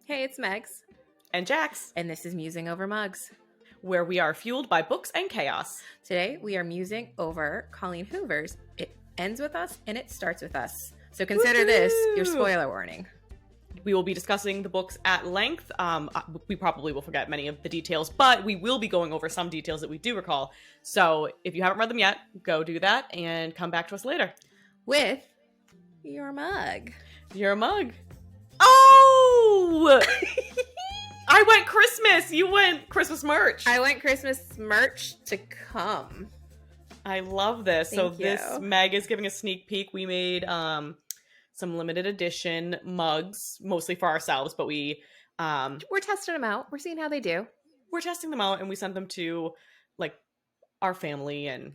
Hey, it's Megs, and Jax, and this is Musing Over Mugs. where we are fueled by books and chaos. Today, we are musing over Colleen Hoover's It Ends With Us and It Starts With Us. So consider this your spoiler warning. We will be discussing the books at length. We probably will forget many of the details, but we will be going over some details that we do recall. So if you haven't read them yet, go do that and come back to us later. With your mug. Your mug. Oh! I went Christmas. You went Christmas merch. I went Christmas merch to come. I love this. Thank you. This Meg is giving a sneak peek. We made some limited edition mugs, mostly for ourselves, but we're testing them out. We're seeing how they do. We're testing them out, and we sent them to like our family and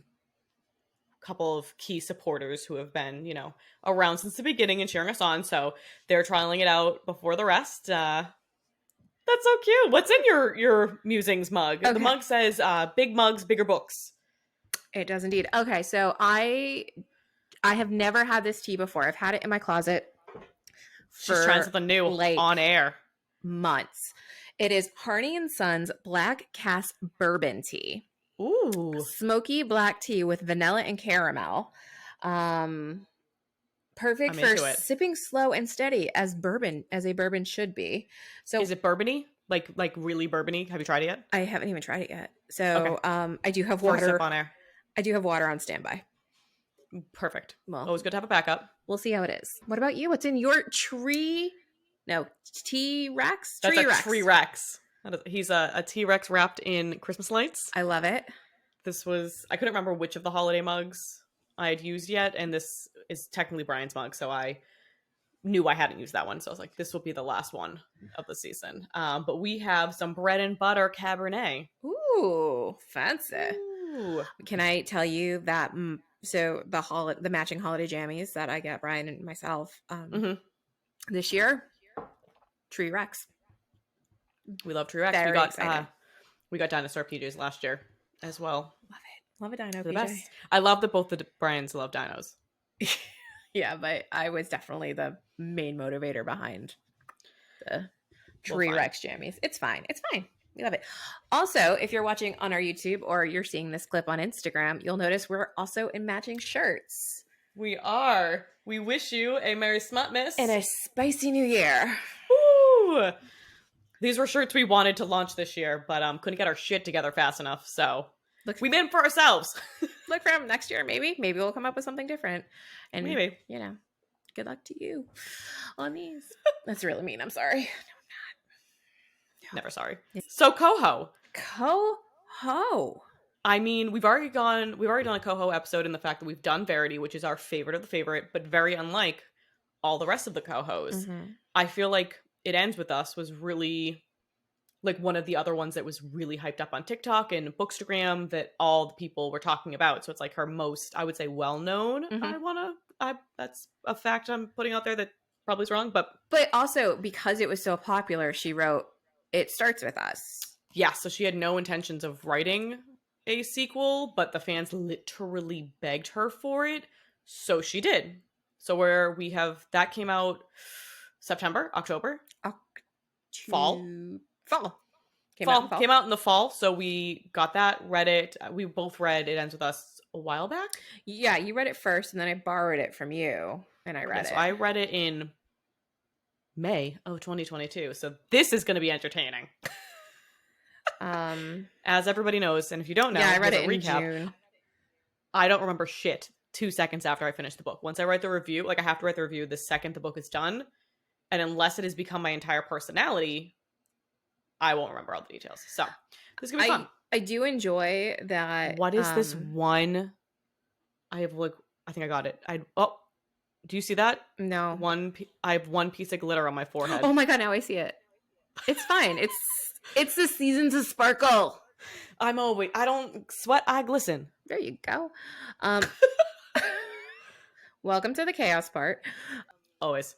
a couple of key supporters who have been, around since the beginning and cheering us on. So they're trialing it out before the rest. That's so cute. What's in your Musings mug? Okay. The mug says, big mugs, bigger books. It does indeed. Okay, so I have never had this tea before. I've had it in my closet She's trying something new on air. Months. It is Harney & Sons Black Cask Bourbon Tea. Ooh. Smoky black tea with vanilla and caramel. Perfect for sipping slow and steady as a bourbon should be. So is it bourbony? Like really bourbony? Have you tried it yet? I haven't even tried it yet. So okay. I do have water. First sip on air. I do have water on standby. Perfect. Well, always good to have a backup. We'll see how it is. What about you? What's in your T-Rex? That's a T-Rex. He's a T-Rex wrapped in Christmas lights. I love it. I couldn't remember which of the holiday mugs I had used yet, and this is technically Brian's mug, so I knew I hadn't used that one, so I was like, this will be the last one of the season. But we have some bread and butter Cabernet. Ooh, fancy. Ooh. Can I tell you that... So the matching holiday jammies that I get Brian and myself this year, T-Rex. We love T-Rex. Very We got dinosaur PJs last year as well. Love a dino PJ. The best. I love that both the Brians love dinos. Yeah, but I was definitely the main motivator behind the T-Rex jammies. It's fine. We love it. Also, if you're watching on our YouTube or you're seeing this clip on Instagram, you'll notice we're also in matching shirts. We are. We wish you a Merry Smutmas. And a spicy new year. Woo! These were shirts we wanted to launch this year, but couldn't get our shit together fast enough, so we made them for ourselves. Look for them next year, maybe. Maybe we'll come up with something different. And maybe. Good luck to you on these. That's really mean. I'm sorry. Never sorry. So Coho. I mean, we've already done a Coho episode in the fact that we've done Verity, which is our favorite of the favorite, but very unlike all the rest of the Cohos. Mm-hmm. I feel like It Ends With Us was really like one of the other ones that was really hyped up on TikTok and Bookstagram that all the people were talking about. So it's like her most, I would say, well-known. Mm-hmm. That's a fact I'm putting out there that probably is wrong, but also because it was so popular, she wrote It Starts With Us. Yeah, so she had no intentions of writing a sequel, but the fans literally begged her for it, so she did. So that came out October? Fall. Came out in the fall, so we got that, read it. We both read It Ends With Us a while back. Yeah, you read it first, and then I borrowed it from you, and I read it. So I read it in May of 2022, so this is going to be entertaining. As everybody knows, and if you don't know, I read it in June. I don't remember shit 2 seconds after I finish the book. Once I write the review, I have to write the review the second the book is done, and unless it has become my entire personality, I won't remember all the details. So this is gonna be fun. I do enjoy that. What is this one? I think I got it. Do you see that? No. I have one piece of glitter on my forehead. Oh my god! Now I see it. It's fine. It's the season to sparkle. I don't sweat, I glisten. There you go. Welcome to the chaos part. Always.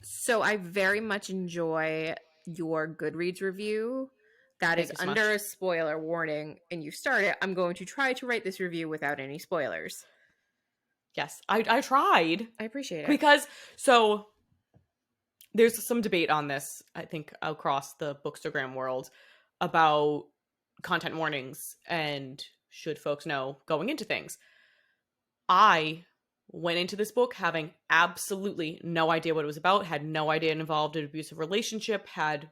So I very much enjoy your Goodreads review. That is under a spoiler warning, and you start it. I'm going to try to write this review without any spoilers. Yes, I tried. I appreciate it. Because, so, there's some debate on this, I think, across the Bookstagram world about content warnings and should folks know going into things. I went into this book having absolutely no idea what it was about, had no idea it involved an abusive relationship, had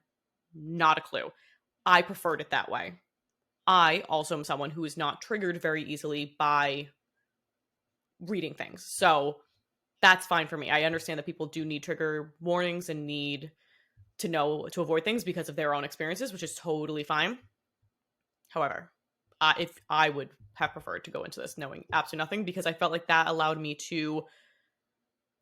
not a clue. I preferred it that way. I also am someone who is not triggered very easily by reading things. So that's fine for me. I understand that people do need trigger warnings and need to know to avoid things because of their own experiences, which is totally fine. However, if I would have preferred to go into this knowing absolutely nothing, because I felt like that allowed me to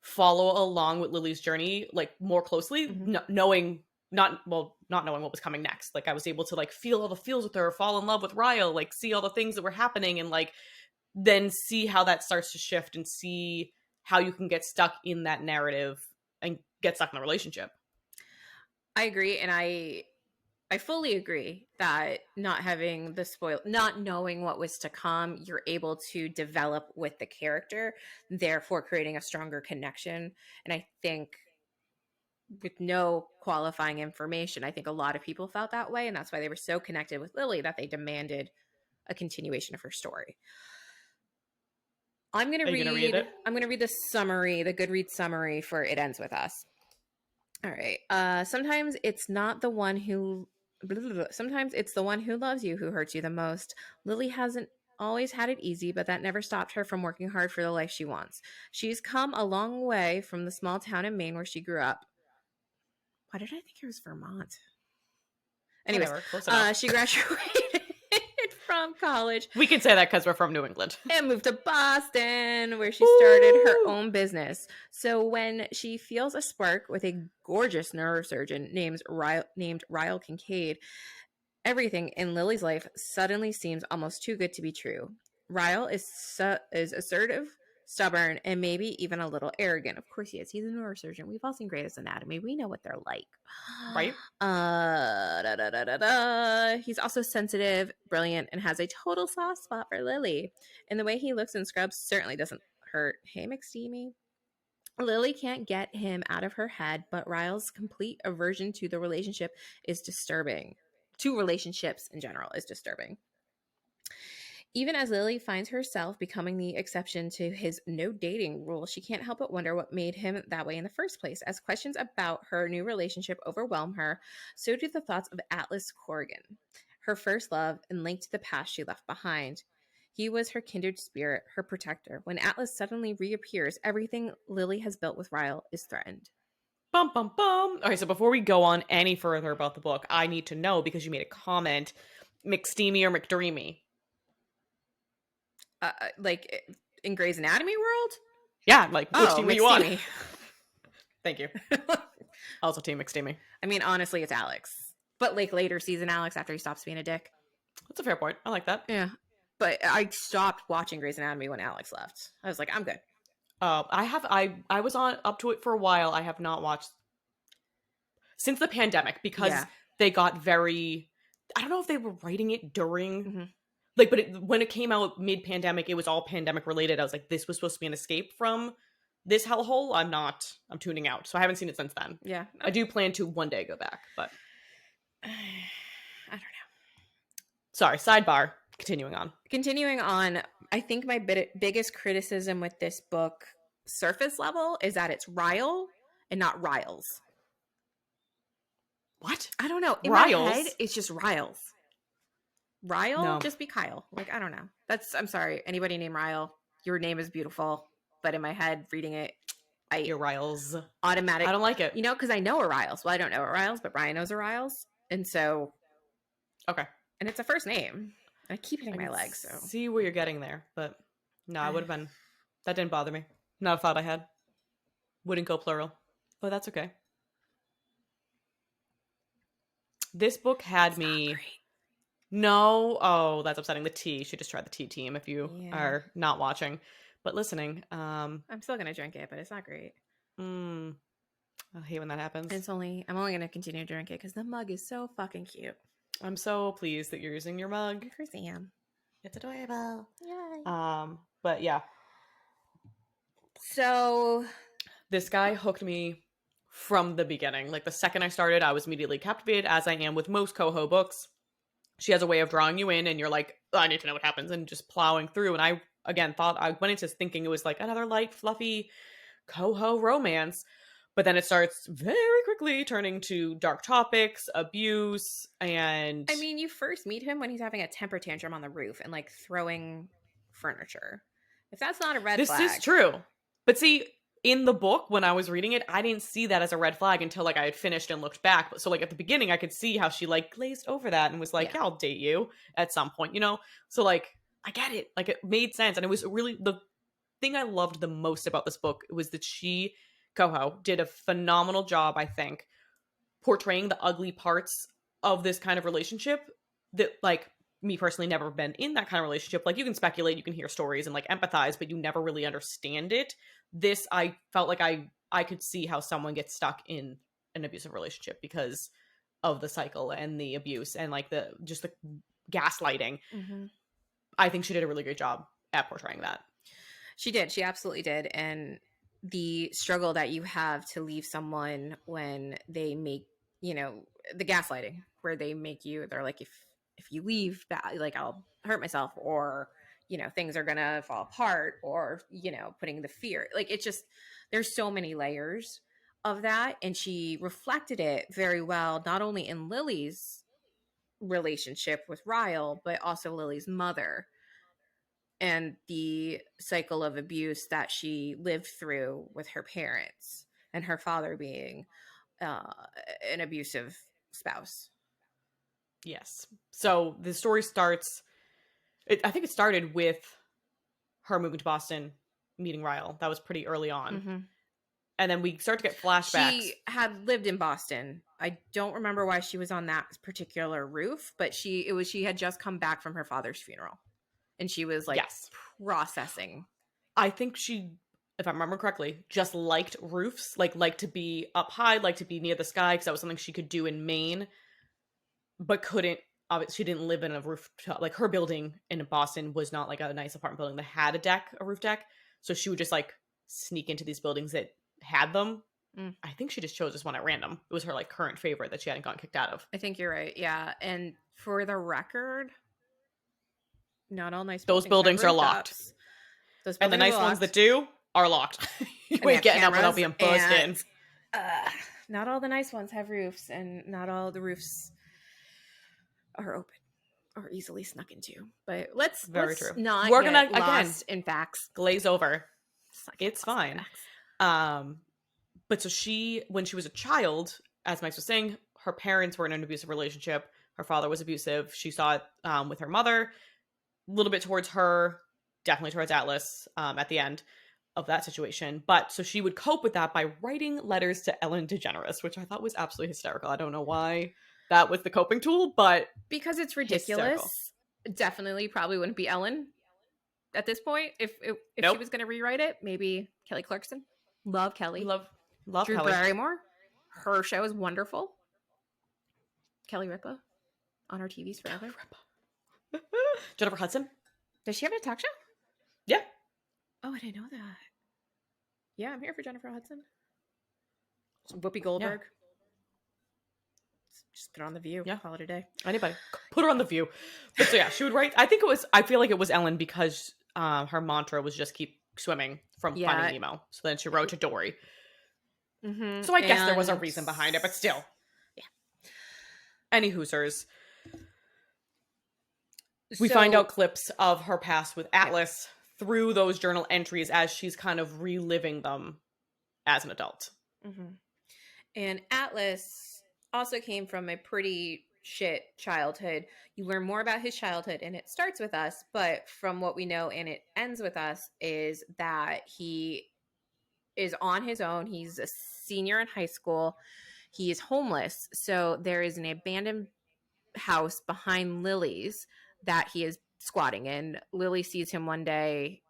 follow along with Lily's journey like more closely, knowing not knowing what was coming next. Like I was able to like feel all the feels with her, fall in love with Ryle, like see all the things that were happening, and like then see how that starts to shift and see how you can get stuck in that narrative and get stuck in the relationship. I agree, and I fully agree that not knowing what was to come, you're able to develop with the character, therefore creating a stronger connection. And I think with no qualifying information, I think a lot of people felt that way, and that's why they were so connected with Lily that they demanded a continuation of her story. I'm going to read it? I'm going to read the summary, the Goodreads summary for It Ends With Us. All right. Sometimes it's the one who loves you who hurts you the most. Lily hasn't always had it easy, but that never stopped her from working hard for the life she wants. She's come a long way from the small town in Maine where she grew up. Why did I think it was Vermont? Anyways, she graduated from college. We can say that because we're from New England. And moved to Boston, where she started her own business. So when she feels a spark with a gorgeous neurosurgeon named Ryle Kincaid, everything in Lily's life suddenly seems almost too good to be true. Ryle is assertive, stubborn, and maybe even a little arrogant. Of course he is. He's a neurosurgeon. We've all seen Grey's Anatomy. We know what they're like. Right? He's also sensitive, brilliant, and has a total soft spot for Lily. And the way he looks in scrubs certainly doesn't hurt. Hey, McSteamy. Lily can't get him out of her head, but Ryle's complete aversion to the relationship is disturbing. To relationships in general is disturbing. Even as Lily finds herself becoming the exception to his no dating rule, she can't help but wonder what made him that way in the first place. As questions about her new relationship overwhelm her, so do the thoughts of Atlas Corrigan, her first love and linked to the past she left behind. He was her kindred spirit, her protector. When Atlas suddenly reappears, everything Lily has built with Ryle is threatened. Bum, bum, bum. Okay, so before we go on any further about the book, I need to know, because you made a comment, McSteamy or McDreamy? Like in Grey's Anatomy world? Yeah, like which team are you on? Thank you. Also team McSteamy. I mean, honestly, it's Alex. But like later season Alex after he stops being a dick. That's a fair point. I like that. Yeah. But I stopped watching Grey's Anatomy when Alex left. I was like, I'm good. I was on up to it for a while. I have not watched since the pandemic because they got very, I don't know if they were writing it during like, but when it came out mid-pandemic, it was all pandemic related. I was like, this was supposed to be an escape from this hellhole. I'm tuning out. So I haven't seen it since then. Yeah. I do plan to one day go back, but I don't know. Sorry, sidebar. Continuing on. I think my biggest criticism with this book, surface level, is that it's Ryle and not Riles. What? I don't know. In Riles? My head, it's just Riles. Ryle? No. Just be Kyle. Like, I don't know. I'm sorry. Anybody named Ryle, your name is beautiful. But in my head, reading it, your Riles. Automatic. I don't like it. You know, because I know a Riles. Well, I don't know a Riles, but Brian knows a Riles. And so. Okay. And it's a first name. I keep hitting my legs. So see where you're getting there. But no, I would have been. That didn't bother me. Not a thought I had. Wouldn't go plural. But that's okay. This book had me. No. Oh, that's upsetting. The T. You should just try the T team if you are not watching. But listening. I'm still going to drink it, but it's not great. I hate when that happens. I'm only going to continue to drink it because the mug is so fucking cute. I'm so pleased that you're using your mug. Of course I am. It's adorable. Yay. But yeah. So this guy hooked me from the beginning. Like the second I started, I was immediately captivated, as I am with most Coho books. She has a way of drawing you in, and you're like, oh, I need to know what happens, and just plowing through. And I, again, thought I went into thinking it was like another light, fluffy Coho romance. But then it starts very quickly turning to dark topics, abuse, and I mean, you first meet him when he's having a temper tantrum on the roof and like throwing furniture. If that's not a red this is flag, true. But see, in the book, when I was reading it, I didn't see that as a red flag until like I had finished and looked back. But so like at the beginning, I could see how she like glazed over that and was like, yeah, I'll date you at some point, you know? So like, I get it. Like it made sense. And it was really the thing I loved the most about this book was that she, Coho, did a phenomenal job, I think, portraying the ugly parts of this kind of relationship that, like, me personally never been in that kind of relationship. Like, you can speculate, you can hear stories and like empathize, but you never really understand it. This, I felt like I could see how someone gets stuck in an abusive relationship because of the cycle and the abuse and like the just the gaslighting. mm-hmm. I think she did a really great job at portraying that. She did. She absolutely did. And the struggle that you have to leave someone when they make, you know, the gaslighting where they make you, they're like, if you leave, like I'll hurt myself, or, you know, things are gonna fall apart, or, you know, putting the fear, like it's just, there's so many layers of that. And she reflected it very well, not only in Lily's relationship with Ryle, but also Lily's mother and the cycle of abuse that she lived through with her parents and her father being an abusive spouse. Yes. So the story starts, I think it started with her moving to Boston, meeting Ryle. That was pretty early on. Mm-hmm. And then we start to get flashbacks. She had lived in Boston. I don't remember why she was on that particular roof, but she had just come back from her father's funeral. And she was like processing. I think she, if I remember correctly, just liked roofs, like liked to be up high, liked to be near the sky, because that was something she could do in Maine, but couldn't. Obviously, she didn't live in a rooftop. Like her building in Boston was not like a nice apartment building that had a roof deck. So she would just like sneak into these buildings that had them. I think she just chose this one at random. It was her like current favorite that she hadn't gotten kicked out of. I think you're right. Yeah. And for the record, not all nice those buildings are locked. And the nice ones that do are locked. You ain't getting up without being buzzed in. Not all the nice ones have roofs, and not all the roofs are open or easily snuck into. But let's true. Not we're get gonna lost in facts. Glaze over. It's fine. But so she, when she was a child, as Max was saying, her parents were in an abusive relationship. Her father was abusive. She saw it with her mother, a little bit towards her, definitely towards Atlas at the end of that situation. But so she would cope with that by writing letters to Ellen DeGeneres, which I thought was absolutely hysterical. I don't know why that was the coping tool, but because it's ridiculous. Hysterical. Definitely probably wouldn't be Ellen at this point. If she was going to rewrite it, maybe Kelly Clarkson. Love Kelly. Love Drew Kelly. Barrymore. Her show is wonderful. Kelly Ripa on our TVs forever. Jennifer Hudson. Does she have a talk show? Yeah. Oh, I didn't know that. Yeah, I'm here for Jennifer Hudson. Whoopi Goldberg. Yeah. Just put her on The View. Yeah. Call it a day. Anybody. Put her on The View. But so yeah, she would write. I feel like it was Ellen because her mantra was just keep swimming from Finding Nemo. So then she wrote to Dory. Mm-hmm. So I guess there was a reason behind it, but still. Yeah. Any hoosers. We find out clips of her past with Atlas through those journal entries as she's kind of reliving them as an adult. Mm-hmm. And Atlas also came from a pretty shit childhood. You learn more about his childhood, and it starts with us, but from what we know, and it ends with us, is that he is on his own. He's a senior in high school. He is homeless. So there is an abandoned house behind Lily's that he is squatting in. Lily sees him one day.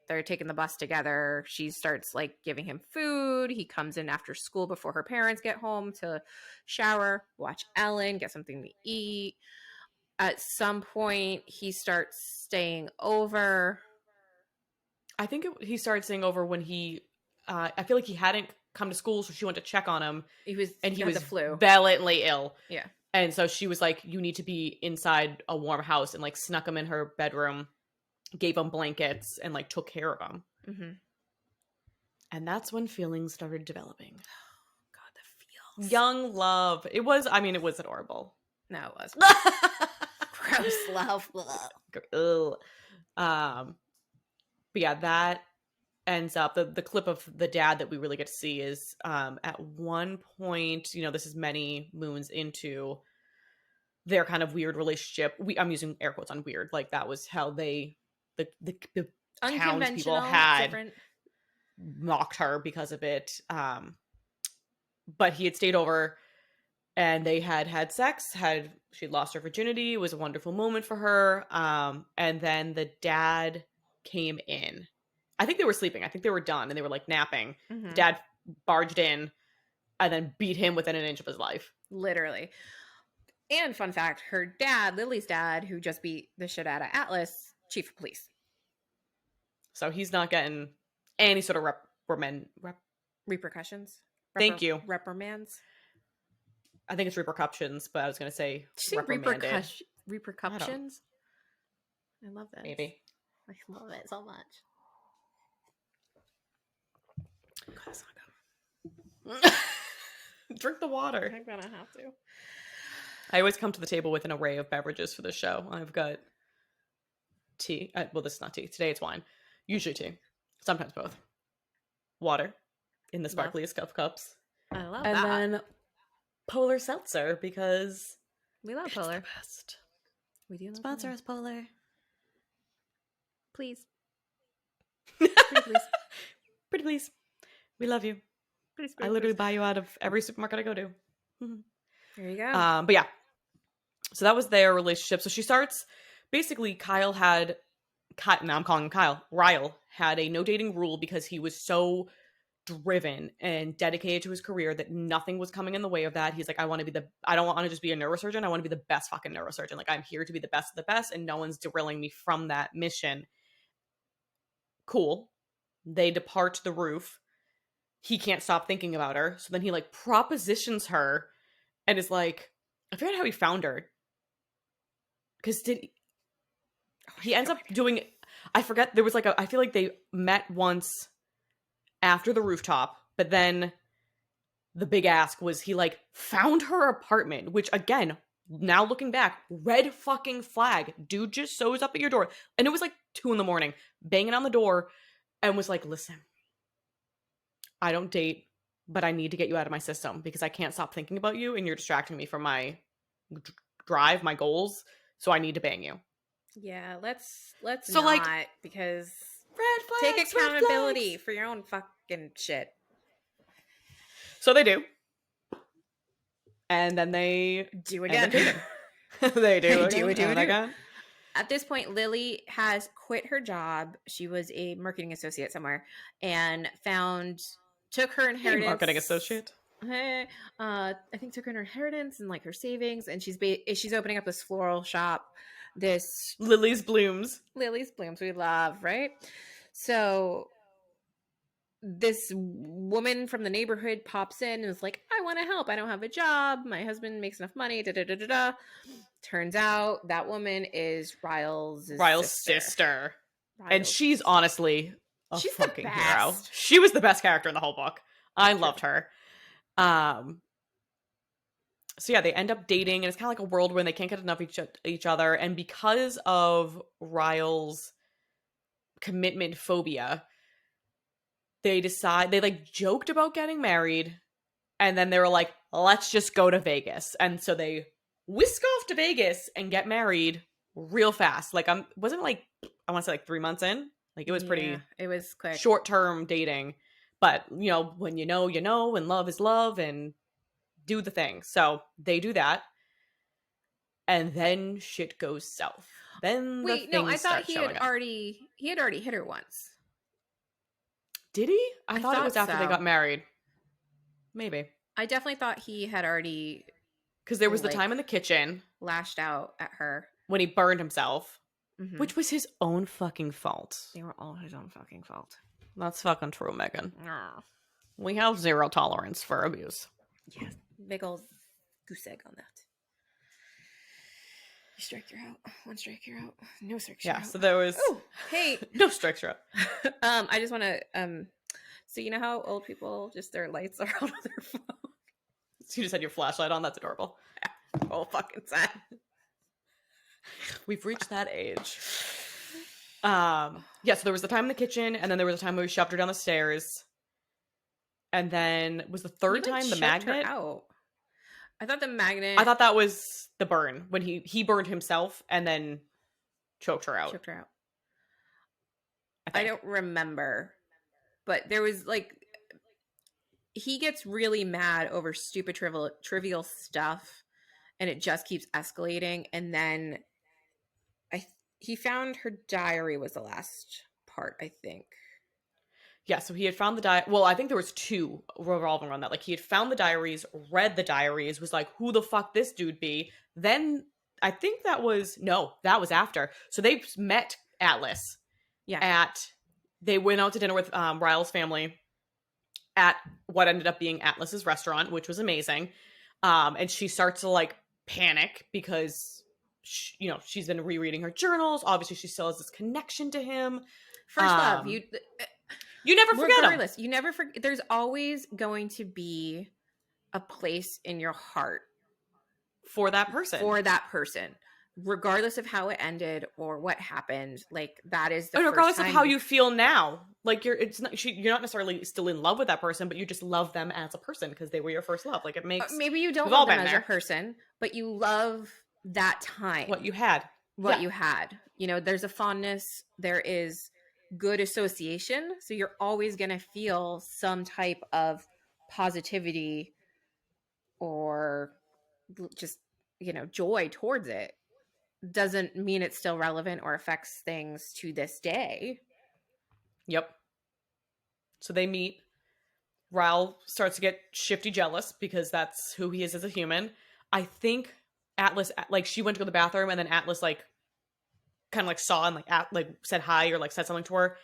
They're taking the bus together. She starts like giving him food. He comes in after school before her parents get home to shower, watch Ellen, get something to eat. At some point, he starts staying over. I think he started staying over when he I feel like he hadn't come to school, so she went to check on him. He was the flu. Violently ill. Yeah. And so she was like, you need to be inside a warm house, and like snuck him in her bedroom, gave him blankets, and like took care of him. Mm-hmm. And that's when feelings started developing. God, the feels. Young love. It was adorable. No, it was. Gross love. But yeah, that ends up, the clip of the dad that we really get to see is at one point, this is many moons into their kind of weird relationship. I'm using air quotes on weird, like that was how the townspeople had different. mocked her because of it. But he had stayed over, and they had sex. She'd lost her virginity. It was a wonderful moment for her. And then the dad came in. I think they were sleeping. I think they were done, and they were like napping. Mm-hmm. The dad barged in and then beat him within an inch of his life. Literally. And fun fact, her dad, Lily's dad, who just beat the shit out of Atlas, chief of police. So he's not getting any sort of repercussions. Thank you. Reprimands. I think it's repercussions, but I was going to say repercussions. I love that. Maybe. I love it so much. God, that's not good. Drink the water. I'm gonna have to. I always come to the table with an array of beverages for this show. I've got tea. Well, this is not tea. Today it's wine. Usually tea. Sometimes both. Water in the sparkliest of cups. I love and that. And then Polar Seltzer, because we love Polar. The best. We do love Sponsor us, Polar. Please. Pretty please. Pretty please. We love you. Pretty I literally buy you out of every supermarket I go to. There you go. But yeah. So that was their relationship. So she starts, basically Now I'm calling him Kyle. Ryle had a no dating rule because he was so driven and dedicated to his career that nothing was coming in the way of that. He's like, I don't want to just be a neurosurgeon. I want to be the best fucking neurosurgeon. Like, I'm here to be the best of the best, and no one's derailing me from that mission. Cool. They depart the roof. He can't stop thinking about her. So then he like propositions her and is like, I forget how he found her. Because he ends up doing, I forget, there was like I feel like they met once after the rooftop, but then the big ask was he like found her apartment, which again, now looking back, red fucking flag. Dude just shows up at your door. And it was like 2 a.m, banging on the door, and was like, listen, I don't date, but I need to get you out of my system because I can't stop thinking about you, and you're distracting me from my drive, my goals, so I need to bang you. Yeah, let's so not, like, because red flags, take accountability for your own fucking shit. So they do. And then they do again. They do again. At this point, Lily has quit her job. She was a marketing associate somewhere and took her inheritance. Hey, marketing associate. I think took her inheritance and like her savings, and she's opening up this floral shop. This Lily's Blooms, we love, right? So this woman from the neighborhood pops in and is like, I want to help. I don't have a job. My husband makes enough money. Turns out that woman is Ryle's sister. And she's honestly she's fucking hero. She was the best character in the whole book. I loved her. So yeah, they end up dating, and it's kind of like a whirlwind. They can't get enough of each other. And because of Ryle's commitment phobia, they like joked about getting married, and then they were like, let's just go to Vegas. And so they whisk off to Vegas and get married real fast. Like, wasn't like, I want to say like 3 months in. Like, it was pretty, it was quick. Short-term dating. But, when you know, and love is love, and do the thing. So they do that. And then shit goes south. Then I thought he had already hit her once. Did he? I thought it was after they got married. Maybe. I definitely thought he had already, because there was the time in the kitchen lashed out at her when he burned himself, which was his own fucking fault. They were all his own fucking fault. That's fucking true, Megan. We have zero tolerance for abuse. Yeah, big old goose egg on that. You strike, you're out. One strike, you're out. No strikes, you're out. So there was hey, no strikes, you're out. I just want to so you know how old people just their lights are out on their phone. So you just had your flashlight on. That's adorable. Yeah, whole fucking time. We've reached that age. So there was the time in the kitchen, and then there was a time where we shoved her down the stairs. And then was the third time the magnet? Out. I thought the magnet. I thought that was the burn when he burned himself and then choked her out. I don't remember, but there was like he gets really mad over stupid trivial stuff, and it just keeps escalating. And then he found her diary was the last part, I think. Yeah, so he had found the diary. Well, I think there was two revolving around that. Like, he had found the diaries, read the diaries, was like, who the fuck this dude be? Then, I think that was after. So they met Atlas. Yeah. They went out to dinner with Ryle's family at what ended up being Atlas's restaurant, which was amazing. And she starts to, like, panic because, she's been rereading her journals. Obviously, she still has this connection to him. First love, you never forget regardless, him. You never forget. There's always going to be a place in your heart for that person, regardless of how it ended or what happened. Like that is the regardless of how you feel now. Like you're not necessarily still in love with that person, but you just love them as a person because they were your first love. Like it makes maybe you don't love them as a person, but you love that time, what you had. You had. There's a fondness. There is good association, so you're always going to feel some type of positivity or just joy towards it. Doesn't mean it's still relevant or affects things to this day. Yep. So they meet. Ryle starts to get shifty jealous because that's who he is as a human. I think Atlas, like, she went to go to the bathroom and then Atlas, like, kind of like saw and like said hi or like said something to her,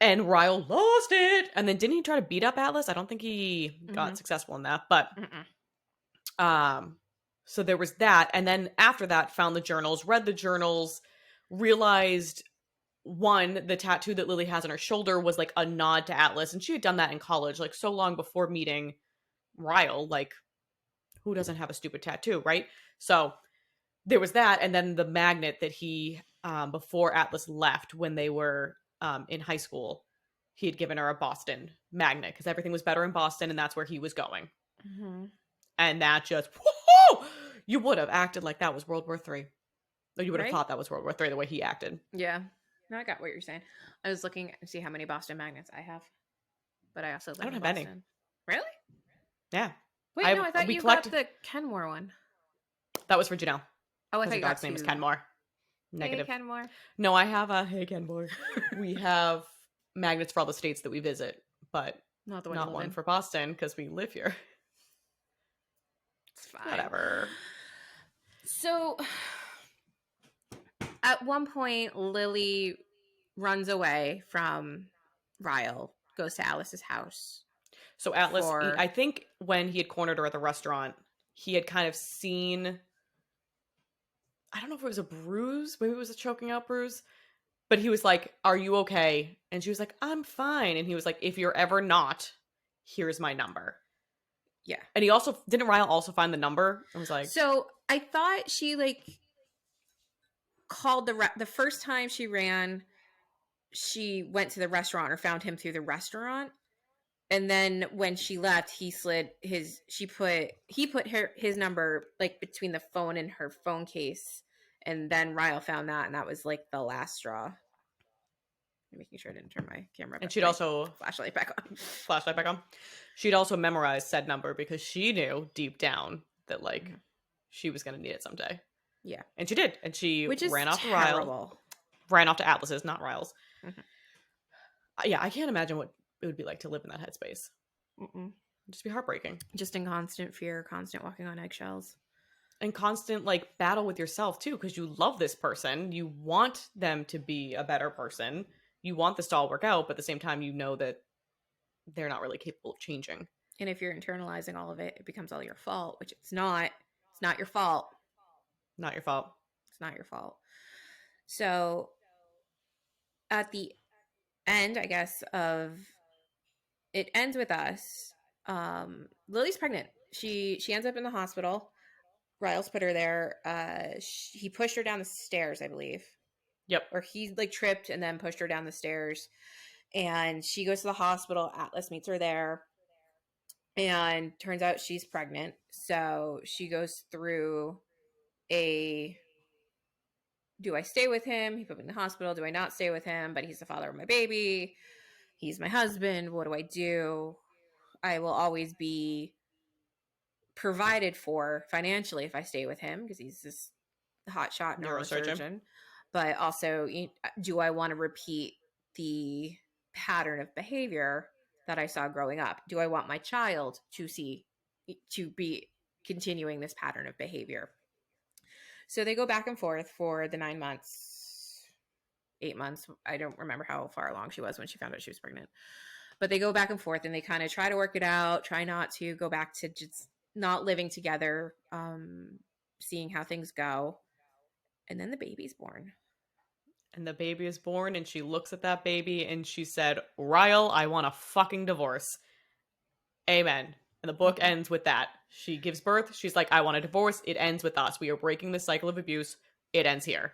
and Ryle lost it. And then didn't he try to beat up Atlas? I don't think he got successful in that, but so there was that. And then after that, found the journals, read the journals, realized the tattoo that Lily has on her shoulder was like a nod to Atlas, and she had done that in college, like so long before meeting Ryle. Like, who doesn't have a stupid tattoo, right? So there was that, and then the magnet that he, before Atlas left, when they were in high school, he had given her a Boston magnet because everything was better in Boston, and that's where he was going. And that just, whoo! You would have acted like that was World War III. Or you would have thought that was World War III the way he acted. Yeah. No, I got what you're saying. I was looking to see how many Boston magnets I have, but I also don't have Boston. any. Really? Yeah. Wait, I thought you got the Kenmore one. That was for Janelle. Oh, I thought your dog's name is Kenmore. Negative. Hey, Kenmore. No, I have a Kenmore. We have magnets for all the states that we visit, but not one for Boston because we live here. It's fine. Whatever. So, at one point, Lily runs away from Ryle, goes to Alice's house. So Atlas, I think when he had cornered her at the restaurant, he had kind of seen, I don't know if it was a bruise, maybe it was a choking out bruise, but he was like, "Are you okay?" And she was like, "I'm fine." And he was like, "If you're ever not, here's my number." Yeah. And he also, didn't Ryle also find the number? I was like, so I thought she like called the first time she ran, she went to the restaurant or found him through the restaurant. And then when she left, he slid his, he put his number like between the phone and her phone case. And then Ryle found that, and that was like the last straw. I'm making sure I didn't turn my camera back. And she'd also flashlight back on. She'd also memorized said number because she knew deep down that like she was going to need it someday. Yeah. And she did. And she ran off to Ryle. Ran off to Atlas's, not Ryle's. Yeah, I can't imagine what it would be like to live in that headspace. It'd just be heartbreaking. Just in constant fear, constant walking on eggshells. And constant like battle with yourself too, because you love this person. You want them to be a better person. You want this to all work out, but at the same time, you know that they're not really capable of changing. And if you're internalizing all of it, it becomes all your fault, which it's not. It's not your fault. Not your fault. It's not your fault. So at the end, I guess, of it ends with us. Lily's pregnant. She ends up in the hospital. Riles put her there. He pushed her down the stairs, I believe. Yep. Or he like tripped and then pushed her down the stairs. And she goes to the hospital. Atlas meets her there. And turns out she's pregnant. So she goes through a, do I stay with him? He put me in the hospital. Do I not stay with him? But he's the father of my baby. He's my husband. What do I do? I will always be provided for financially if I stay with him because he's this hotshot neurosurgeon. But also, do I want to repeat the pattern of behavior that I saw growing up? Do I want my child to be continuing this pattern of behavior? So they go back and forth for the 9 months, 8 months. I don't remember how far along she was when she found out she was pregnant. But they go back and forth and they kind of try to work it out, try not to go back to just not living together, seeing how things go. And then the baby's born. And the baby is born, and she looks at that baby and she said, Ryle, I want a fucking divorce. Amen. And the book ends with that. She gives birth. She's like, I want a divorce. It ends with us. We are breaking the cycle of abuse. It ends here.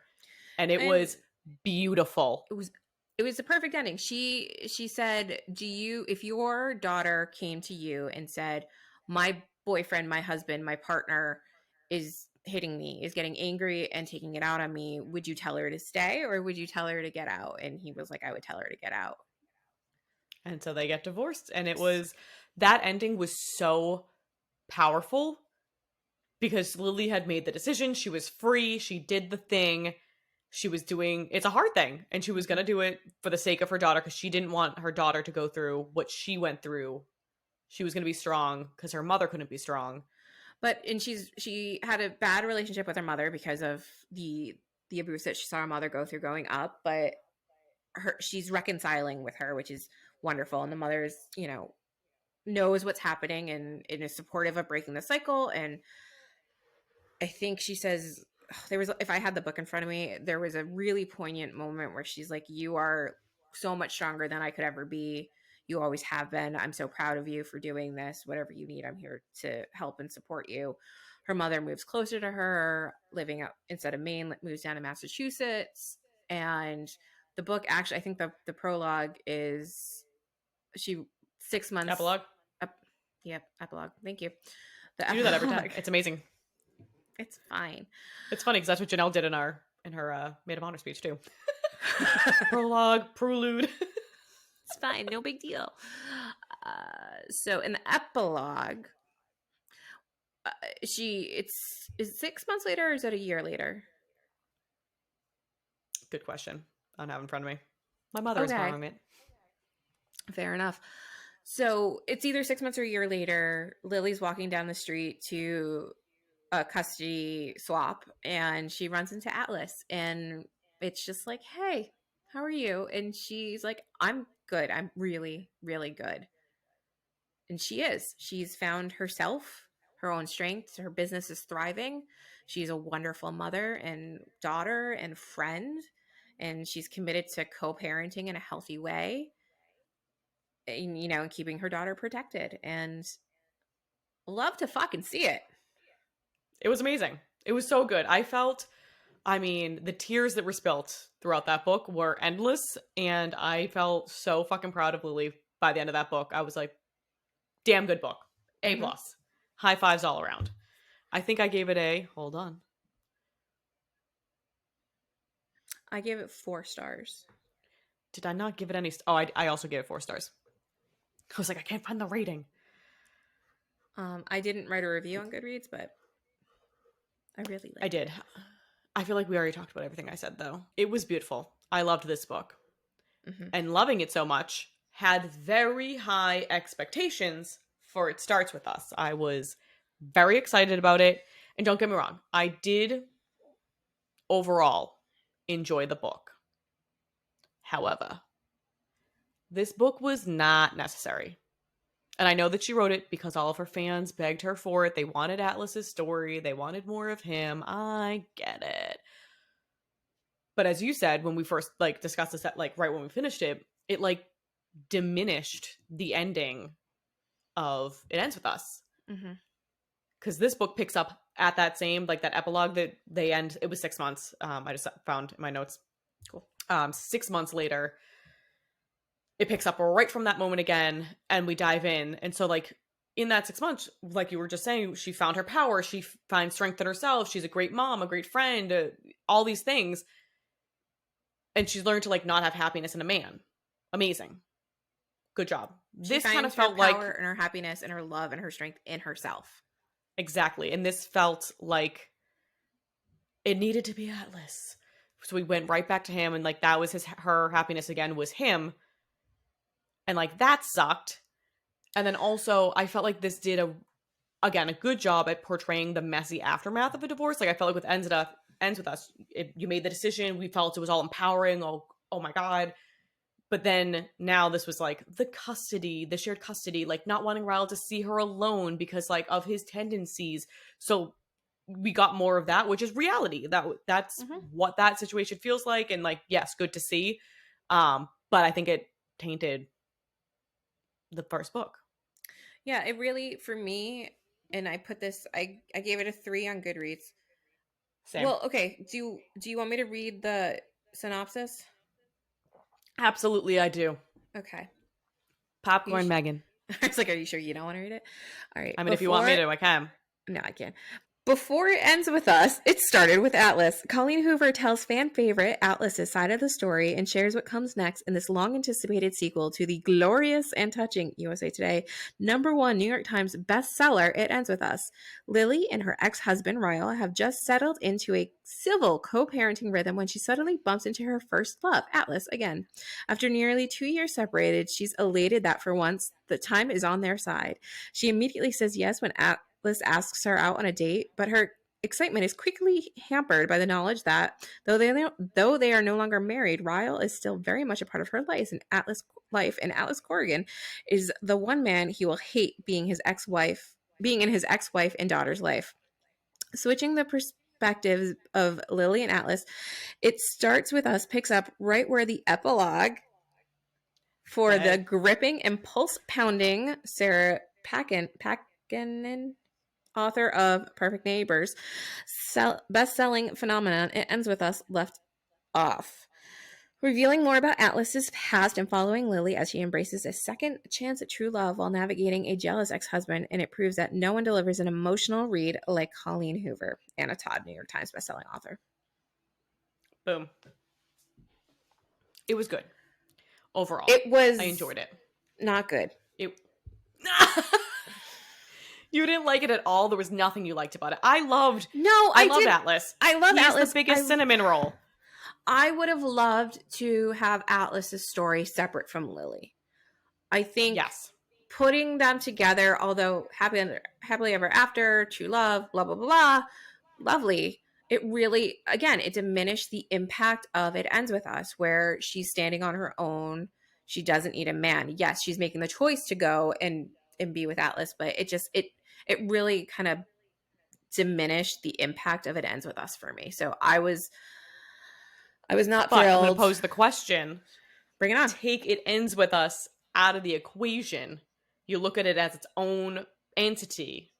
And it was beautiful. It was the perfect ending. She said, if your daughter came to you and said, my boyfriend, my husband, my partner is hitting me, is getting angry and taking it out on me, would you tell her to stay or would you tell her to get out? And he was like, I would tell her to get out. And so they get divorced. And that ending was so powerful because Lily had made the decision. She was free. She did the thing. She was doing, it's a hard thing. And she was going to do it for the sake of her daughter because she didn't want her daughter to go through what she went through. She was going to be strong because her mother couldn't be strong. And she had a bad relationship with her mother because of the abuse that she saw her mother go through growing up. But she's reconciling with her, which is wonderful. And the mother's, knows what's happening and is supportive of breaking the cycle. And I think she says, if I had the book in front of me, there was a really poignant moment where she's like, you are so much stronger than I could ever be. You always have been. I'm so proud of you for doing this. Whatever you need, I'm here to help and support you. Her mother moves closer to her, living out instead of Maine, moves down to Massachusetts. And the book, actually, I think the prologue is 6 months. Epilogue? Yep, epilogue. Thank you. You do that every time. It's amazing. It's fine. It's funny because that's what Janelle did in her Maid of Honor speech too. Prologue, prelude. It's fine, no big deal. So in the epilogue, is it 6 months later or is it a year later? Good question. I don't have it in front of me. My mother is borrowing it. Fair enough. So it's either 6 months or a year later. Lily's walking down the street to a custody swap and she runs into Atlas and it's just like, hey, how are you? And she's like, I'm good. I'm really, really good. And she's found herself, her own strength. Her business is thriving. She's a wonderful mother and daughter and friend. And she's committed to co-parenting in a healthy way. And, and keeping her daughter protected. And love to fucking see it. It was amazing. It was so good. The tears that were spilt throughout that book were endless, and I felt so fucking proud of Lily by the end of that book. I was like, damn good book. A+. Mm-hmm. High fives all around. I think I gave it hold on. I gave it 4 stars. Did I not give it any? I also gave it 4 stars. I was like, I can't find the rating. I didn't write a review on Goodreads, but I really liked it. I did. I feel like we already talked about everything I said, though. It was beautiful. I loved this book. Mm-hmm. And loving it so much, had very high expectations for It Starts With Us. I was very excited about it. And don't get me wrong, I did overall enjoy the book. However, this book was not necessary. And I know that she wrote it because all of her fans begged her for it. They wanted Atlas's story. They wanted more of him. I get it. But as you said, when we first like discussed this, like right when we finished it, it like diminished the ending of It Ends With Us. Mm-hmm. Because this book picks up at that same, like that epilogue that they end. It was 6 months. I just found in my notes. Cool. 6 months later, it picks up right from that moment again, and we dive in. And so, like, in that 6 months, like you were just saying, she found her power. She finds strength in herself. She's a great mom, a great friend, all these things. And she's learned to, like, not have happiness in a man. Amazing. Good job. This kind of felt like power and her happiness and her love and her strength in herself. Exactly. And this felt like it needed to be Atlas. So we went right back to him, and like that was her happiness again was him. And like that sucked. And then also I felt like this did a good job at portraying the messy aftermath of a divorce. Like I felt like with Ends With Us, you made the decision, we felt it was all empowering. Oh my God. But then now this was like the shared custody, like not wanting Ryle to see her alone because like of his tendencies. So we got more of that, which is reality. That's what that situation feels like. And like, yes, good to see. But I think it tainted the first book. Yeah, it really, for me, and I put this, I gave it a 3 on Goodreads. Same. Well, okay. Do you want me to read the synopsis? Absolutely, I do. Okay. Popcorn, Megan. I was like, are you sure you don't want to read it? All right. I mean, if you want me to, I can. No, I can't. Before It Ends With Us, it started with Atlas. Colleen Hoover tells fan favorite Atlas's side of the story and shares what comes next in this long-anticipated sequel to the glorious and touching USA Today #1 New York Times bestseller, It Ends With Us. Lily and her ex-husband, Ryle, have just settled into a civil co-parenting rhythm when she suddenly bumps into her first love, Atlas, again. After nearly 2 years separated, she's elated that for once, the time is on their side. She immediately says yes when Atlas asks her out on a date, but her excitement is quickly hampered by the knowledge that though they are no longer married, Ryle is still very much a part of her life, and Atlas Corrigan is the one man he will hate being in his ex-wife and daughter's life. Switching the perspectives of Lily and Atlas, It Starts With Us picks up right where the epilogue for the gripping and pulse-pounding Sarah Packanen, author of Perfect Neighbors, best-selling phenomenon, It Ends With Us, left off. Revealing more about Atlas's past and following Lily as she embraces a second chance at true love while navigating a jealous ex-husband, and it proves that no one delivers an emotional read like Colleen Hoover. Anna Todd, New York Times bestselling author. Boom. It was good. Overall. I enjoyed it. Not good. You didn't like it at all? There was nothing you liked about it. I loved Atlas. I love Atlas. He's the biggest cinnamon roll. I would have loved to have Atlas's story separate from Lily. I think putting them together, although happily ever after, true love, blah, blah, blah, blah, lovely. It really, again, it diminished the impact of It Ends With Us, where she's standing on her own. She doesn't need a man. Yes, she's making the choice to go and be with Atlas, but it really kind of diminished the impact of It Ends With Us for me. So I was not thrilled. I'm going to pose the question. Bring it on. Take It Ends With Us out of the equation. You look at it as its own entity.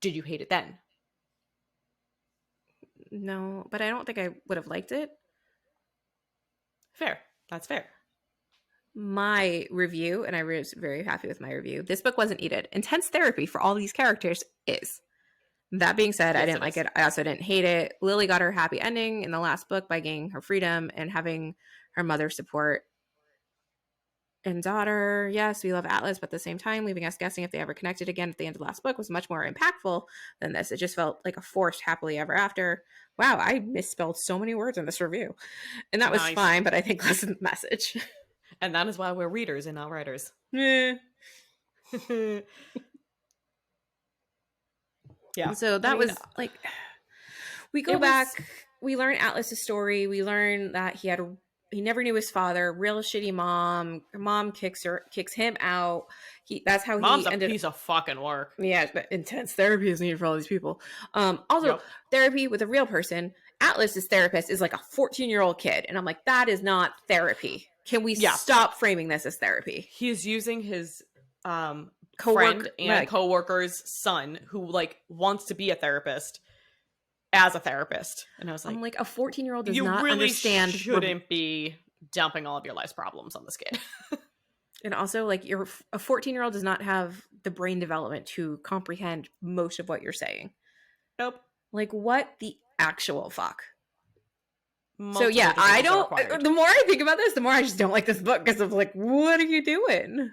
Did you hate it then? No, but I don't think I would have liked it. Fair. That's fair. My review, and I was very happy with my review, this book wasn't needed. Intense therapy for all these characters is. That being said, I didn't like it. I also didn't hate it. Lily got her happy ending in the last book by gaining her freedom and having her mother support and daughter. Yes, we love Atlas, but at the same time, leaving us guessing if they ever connected again at the end of the last book was much more impactful than this. It just felt like a forced happily ever after. Wow, I misspelled so many words in this review. And that was fine, but I think that's the message. And that is why we're readers and not writers. Yeah. Yeah. So that was we go back, we learn Atlas's story. We learn that he had he never knew his father. Real shitty mom. Her mom kicks him out. That's how Mom's he a ended. piece of fucking work. Yeah, but intense therapy is needed for all these people. Also, Yep. therapy with a real person. Atlas's therapist is like a 14-year-old kid, and I'm like, that is not therapy. Can we Yeah. stop framing this as therapy? He's using his Coworker, friend and coworker's son, who like wants to be a therapist, as a therapist. And I was like, I'm like, a 14-year-old does you not really understand. shouldn't be dumping all of your life's problems on this kid. And also, like, a 14-year-old does not have the brain development to comprehend most of what you're saying. Nope. Like, what the actual fuck? So Multiple yeah, I educators are don't. required. The more I think about this, the more I just don't like this book because of like, what are you doing?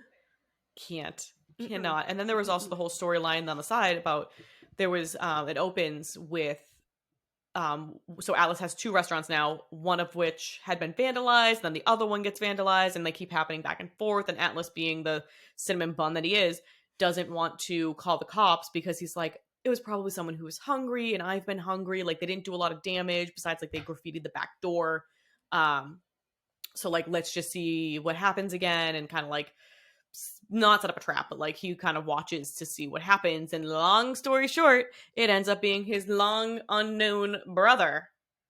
Cannot. And then there was also the whole storyline on the side about there was it opens with so Atlas has 2 restaurants now, one of which had been vandalized, then the other one gets vandalized, and they keep happening back and forth. And Atlas, being the cinnamon bun that he is, doesn't want to call the cops because he's like, it was probably someone who was hungry, and I've been hungry. Like, they didn't do a lot of damage besides like they graffitied the back door. So like, let's just see what happens again, and kind of like not set up a trap, but like he kind of watches to see what happens. And long story short, it ends up being his long unknown brother,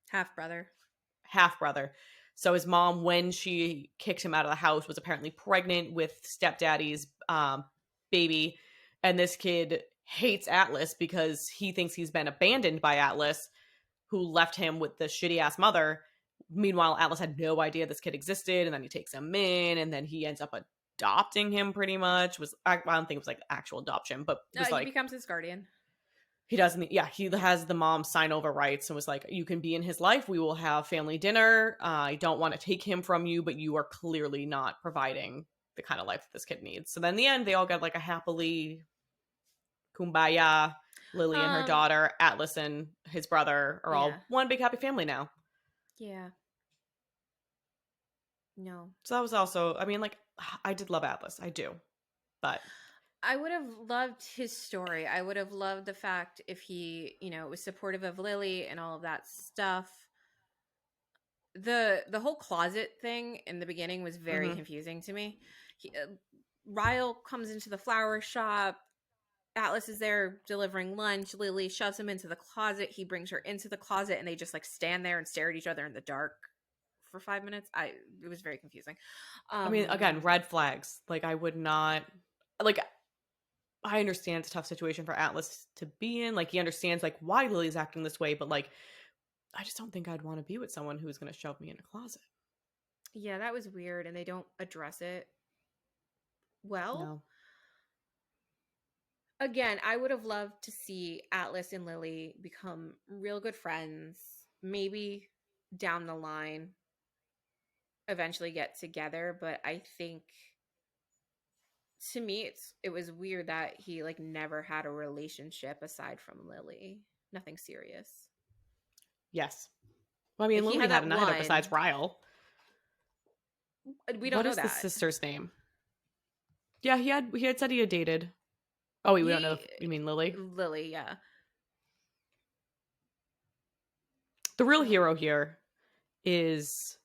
Half brother. So his mom, when she kicked him out of the house, was apparently pregnant with stepdaddy's baby. And this kid hates Atlas because he thinks he's been abandoned by Atlas, who left him with the shitty ass mother. Meanwhile, Atlas had no idea this kid existed, and then he takes him in, and then he ends up adopting him. Pretty much I don't think it was like actual adoption, but it was He becomes his guardian. He doesn't. Yeah, he has the mom sign over rights and was like, you can be in his life. We will have family dinner. I don't want to take him from you, but you are clearly not providing the kind of life that this kid needs. So then in the end, they all got like a happily kumbaya. Lily and her daughter, Atlas and his brother are all one big happy family now. Yeah. No. So that was also, I mean, like, I did love Atlas. I do. But I would have loved his story. I would have loved the fact if he, was supportive of Lily and all of that stuff. The whole closet thing in the beginning was very confusing to me. Ryle comes into the flower shop. Atlas is there delivering lunch. Lily shoves him into the closet. He brings her into the closet, and they just like stand there and stare at each other in the dark for 5 minutes. It was very confusing. I mean, again, red flags. Like, I would not, like, I understand it's a tough situation for Atlas to be in. Like, he understands like why Lily's acting this way, but like, I just don't think I'd want to be with someone who's going to shove me in a closet. Yeah, that was weird, and they don't address it well. No. Again, I would have loved to see Atlas and Lily become real good friends. Maybe down the line eventually get together, but I think to me it was weird that he like never had a relationship aside from Lily. Nothing serious. Yes. Well, I mean, Lily hadn't either besides Ryle. We don't know that. What is the sister's name? Yeah, he had said he had dated. Oh, we don't know if you mean Lily. Lily, yeah. The real hero here is,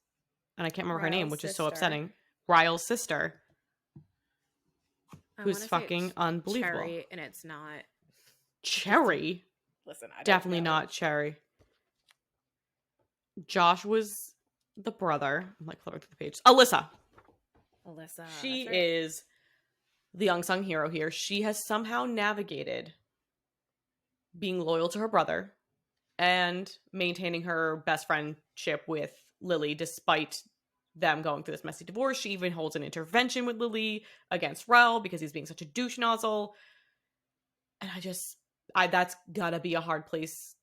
and I can't remember her name, which is so upsetting, Ryle's sister, who's fucking unbelievable. Cherry, and it's not. Cherry? Listen, I don't definitely know. Not Cherry. Josh was the brother. I'm like flipping through the page. Alyssa. She is the unsung hero here. She has somehow navigated being loyal to her brother and maintaining her best friendship with Lily despite them going through this messy divorce. She even holds an intervention with Lily against Rel because he's being such a douche nozzle. And that's gotta be a hard place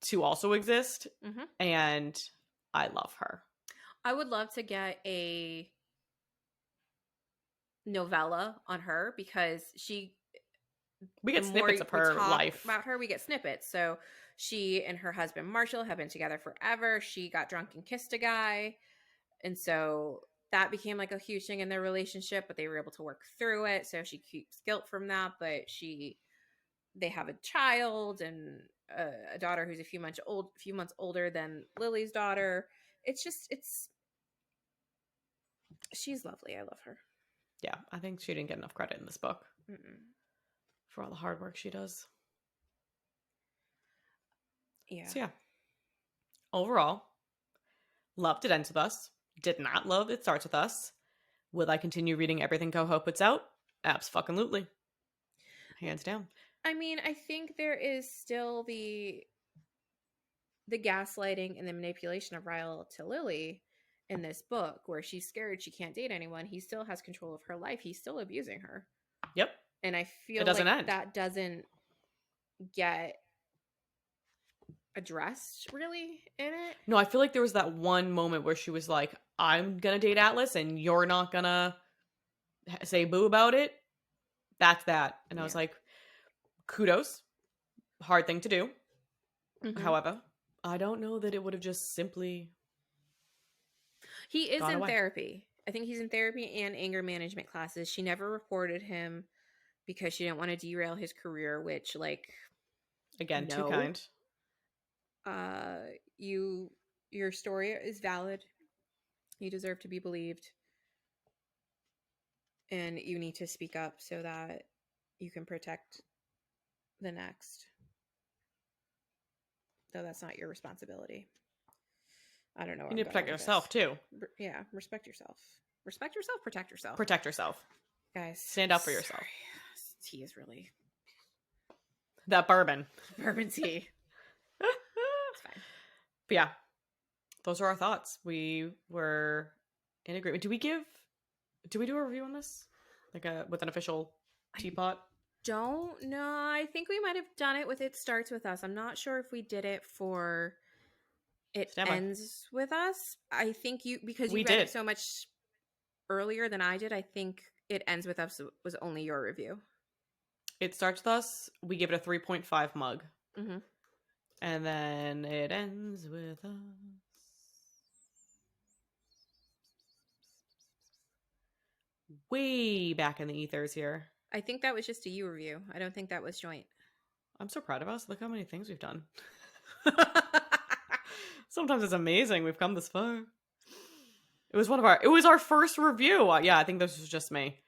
to also exist. Mm-hmm. And I love her. I would love to get a novella on her because we get snippets of her life. About her, we get snippets. So she and her husband Marshall have been together forever. She got drunk and kissed a guy, and so that became like a huge thing in their relationship, but they were able to work through it. So she keeps guilt from that, but they have a child and a daughter who's a few months older than Lily's daughter. It's She's lovely. I love her. Yeah, I think she didn't get enough credit in this book Mm-mm. for all the hard work she does. Yeah. So yeah, overall, loved It Ends With Us. Did not love It Starts With Us. Will I continue reading everything Coho puts out? Abso-fucking-lutely. Hands down. I mean, I think there is still the gaslighting and the manipulation of Ryle to Lily in this book, where she's scared she can't date anyone. He still has control of her life. He's still abusing her. Yep. And I feel It doesn't like end. that doesn't get addressed really in it. No, I feel like there was that one moment where she was like, I'm gonna date Atlas and you're not gonna say boo about it. That's that. And I was like, kudos. Hard thing to do. Mm-hmm. However, I don't know that it would have just simply He is gone in away. therapy. I think he's in therapy and anger management classes. She never reported him because she didn't want to derail his career, which, like, Again, no. too kind. Your story is valid. You deserve to be believed. And you need to speak up so that you can protect the next. Though that's not your responsibility. I don't know. You need to protect yourself, too. Yeah, respect yourself. Respect yourself, protect yourself. Protect yourself. Guys. Stand up for yourself. Tea is really... That bourbon. Bourbon tea. It's fine. But yeah, those are our thoughts. We were in agreement. Did we do a review on this? Like with an official teapot? Don't know. I think we might have done it with It Starts With Us. I'm not sure if we did it for It Ends With Us. I think because you read it so much earlier than I did, I think It Ends With Us was only your review. It Starts With Us, we give it a 3.5 mug. Mm-hmm. And then It Ends With Us. Way back in the ethers here. I think that was just a you review. I don't think that was joint. I'm so proud of us. Look how many things we've done. Sometimes it's amazing we've come this far. It was our first review. Yeah, I think this was just me.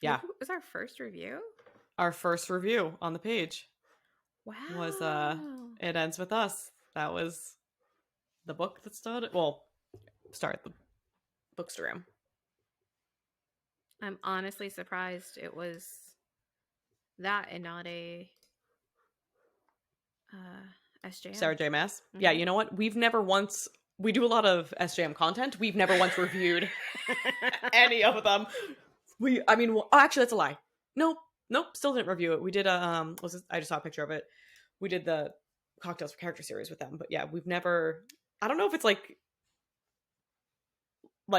Yeah. It was our first review? Our first review on the page. Wow. Was It Ends With Us. That was the book that started the bookstagram. I'm honestly surprised it was that and not a SJM. Sarah J. Maas. Mm-hmm. Yeah, you know what? We do a lot of SJM content. We've never once reviewed any of them. Actually, that's a lie. Nope, still didn't review it. We did I just saw a picture of it. We did the Cocktails for Character series with them, but yeah, we've never, I don't know if it's like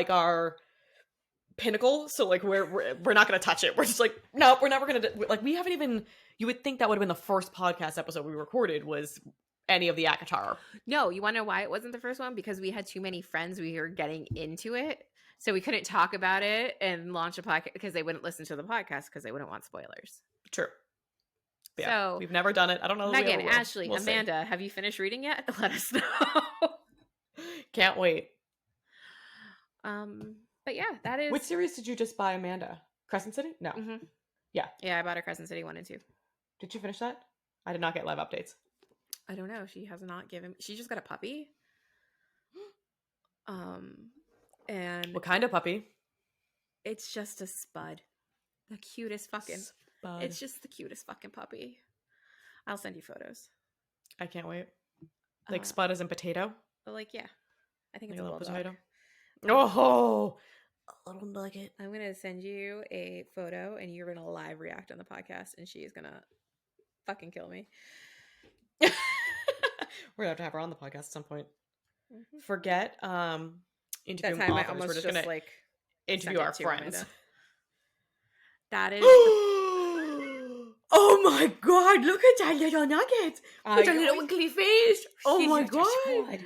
our pinnacle, so like we're not gonna touch it. We're just like, nope, we're never gonna we haven't even, you would think that would have been the first podcast episode we recorded was any of the ACOTAR. No, you want to know why it wasn't the first one? Because we had too many friends we were getting into it, so we couldn't talk about it and launch a podcast because they wouldn't listen to the podcast because they wouldn't want spoilers. True. But yeah, so we've never done it. I don't know. Megan, Ashley, Amanda, have you finished reading yet? Let us know. Can't wait. But yeah, that is. Which series did you just buy, Amanda? Crescent City? No. Mm-hmm. Yeah. Yeah, I bought her Crescent City 1 and 2. Did you finish that? I did not get live updates. I don't know. She has not given. She just got a puppy. And what kind of puppy? It's just a spud. The cutest fucking. Spud. It's just the cutest fucking puppy. I'll send you photos. I can't wait. Like spud as in potato? But like, yeah. I think like it's a little potato. Dog. Oh, a little nugget. I'm gonna send you a photo, and you're gonna live react on the podcast, and she is gonna fucking kill me. We're gonna have to have her on the podcast at some point. Mm-hmm. Forget interviewing that time authors. I almost we're just gonna like interview our friends. Amanda. That is. Oh my god! Look at that little nugget with a little wiggly face. Oh my god!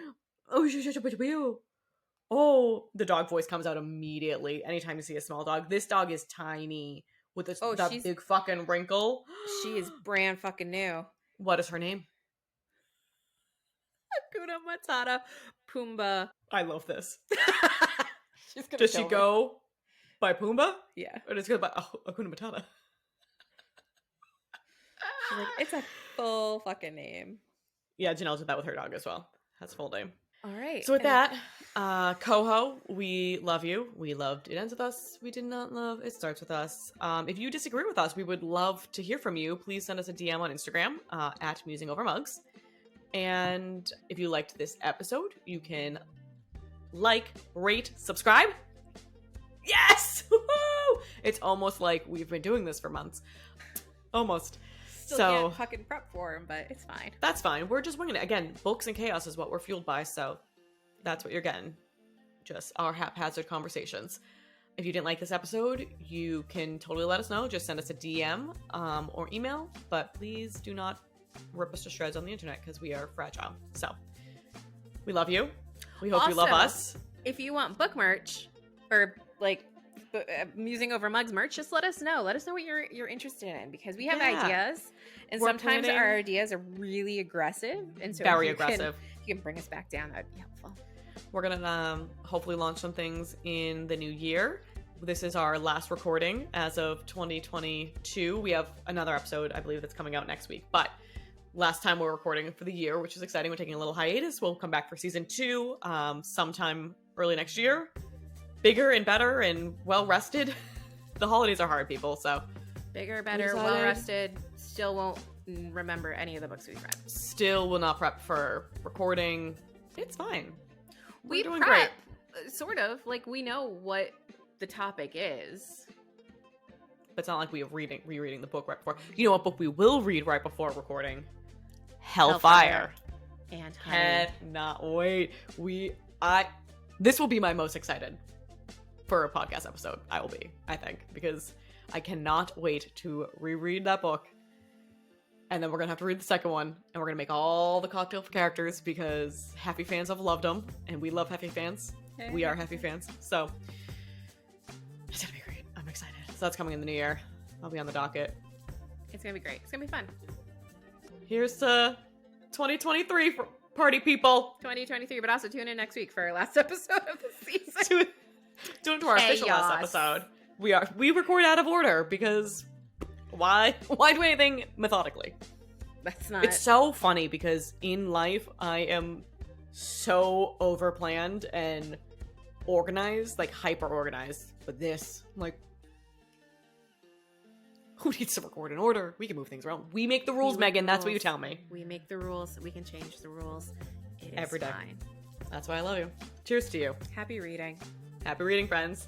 Oh, she's such a bit weird. Oh, the dog voice comes out immediately anytime you see a small dog. This dog is tiny with that big fucking wrinkle. She is brand fucking new. What is her name? Hakuna Matata Pumbaa. I love this. Does she go by Pumbaa? Yeah. Or does she go by Hakuna Matata? She's like, it's a full fucking name. Yeah, Janelle did that with her dog as well. Has a full name. All right. So with that, Coho, we love you. We loved It Ends With Us. We did not love It Starts With Us. If you disagree with us, we would love to hear from you. Please send us a DM on Instagram at Musing Over Mugs. And if you liked this episode, you can like, rate, subscribe. Yes! Woo-hoo! It's almost like we've been doing this for months. Almost. Still can't fucking prep for him, but it's fine. That's fine. We're just winging it. Again, books and chaos is what we're fueled by, so that's what you're getting. Just our haphazard conversations. If you didn't like this episode, you can totally let us know. Just send us a DM or email, but please do not rip us to shreds on the internet because we are fragile. So, we love you. We hope you love us. If you want book merch or like Musing Over Mugs merch, just let us know. Let us know what you're interested in because we have ideas, and sometimes our ideas are really aggressive, and so very aggressive. If you can bring us back down, that would be helpful. We're gonna hopefully launch some things in the new year. This is our last recording as of 2022. We have another episode, I believe, that's coming out next week, but last time we're recording for the year, which is exciting. We're taking a little hiatus. We'll come back for season 2 sometime early next year. Bigger and better and well rested. The holidays are hard, people, so bigger, better, well rested. Still won't remember any of the books we've read. Still will not prep for recording. It's fine. We're doing great. Sort of. Like, we know what the topic is. But it's not like we are rereading the book right before. You know what book we will read right before recording? Hellfire. And Honey. Cannot wait. This will be my most excited for a podcast episode. I will be, I think, because I cannot wait to reread that book. And then we're gonna have to read the second one, and we're gonna make all the cocktail characters because Happy fans have loved them, and we love Happy fans. Hey. We are Happy fans, so it's gonna be great. I'm excited. So that's coming in the new year. I'll be on the docket. It's gonna be great. It's gonna be fun. Here's to 2023 for party people. 2023, but also tune in next week for our last episode of the season. Do it to our official last episode. We record out of order because why do anything methodically? That's not. It's so funny because in life I am so overplanned and organized, like hyper organized. But this, like, who needs to record in order? We can move things around. We make the rules, Megan. That's what you tell me. We make the rules. We can change the rules. It is every day. Fine. That's why I love you. Cheers to you. Happy reading. Happy reading, friends.